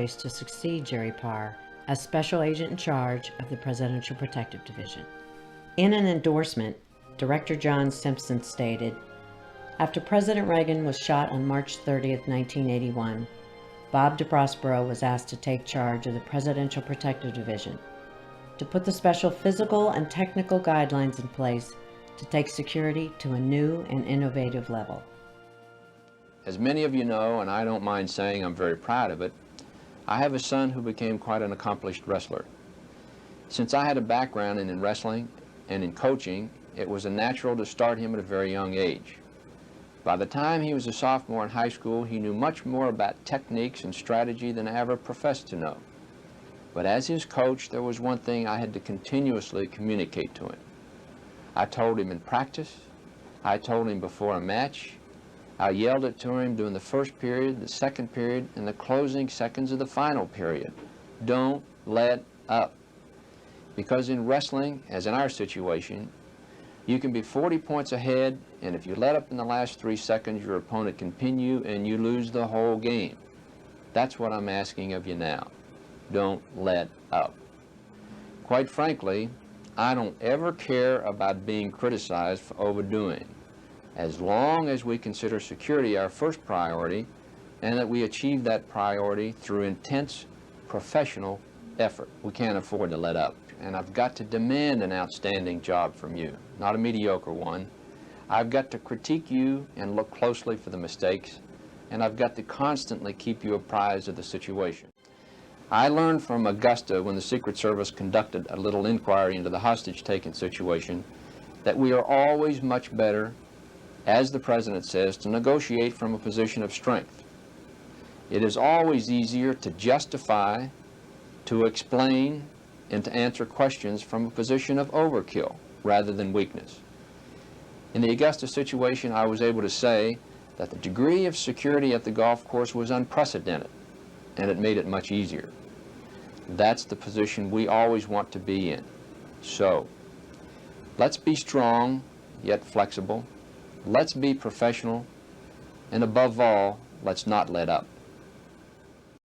choice to succeed Jerry Parr as Special Agent in charge of the Presidential Protective Division. In an endorsement, Director John Simpson stated, "After President Reagan was shot on March 30, 1981, Bob DeProspero was asked to take charge of the Presidential Protective Division, to put the special physical and technical guidelines in place to take security to a new and innovative level." As many of you know, and I don't mind saying I'm very proud of it, I have a son who became quite an accomplished wrestler. Since I had a background in wrestling and in coaching, it was natural to start him at a very young age. By the time he was a sophomore in high school, he knew much more about techniques and strategy than I ever professed to know. But as his coach, there was one thing I had to continuously communicate to him. I told him in practice, I told him before a match, I yelled it to him during the first period, the second period, and the closing seconds of the final period. Don't let up. Because in wrestling, as in our situation, you can be 40 points ahead, and if you let up in the last 3 seconds, your opponent can pin you and you lose the whole game. That's what I'm asking of you now. Don't let up. Quite frankly, I don't ever care about being criticized for overdoing, as long as we consider security our first priority and that we achieve that priority through intense professional effort. We can't afford to let up. And I've got to demand an outstanding job from you, not a mediocre one. I've got to critique you and look closely for the mistakes, and I've got to constantly keep you apprised of the situation. I learned from Augusta when the Secret Service conducted a little inquiry into the hostage-taking situation that we are always much better, as the President says, to negotiate from a position of strength. It is always easier to justify, to explain, and to answer questions from a position of overkill rather than weakness. In the Augusta situation, I was able to say that the degree of security at the golf course was unprecedented, and it made it much easier. That's the position we always want to be in. So, let's be strong, yet flexible. Let's be professional, and above all, let's not let up.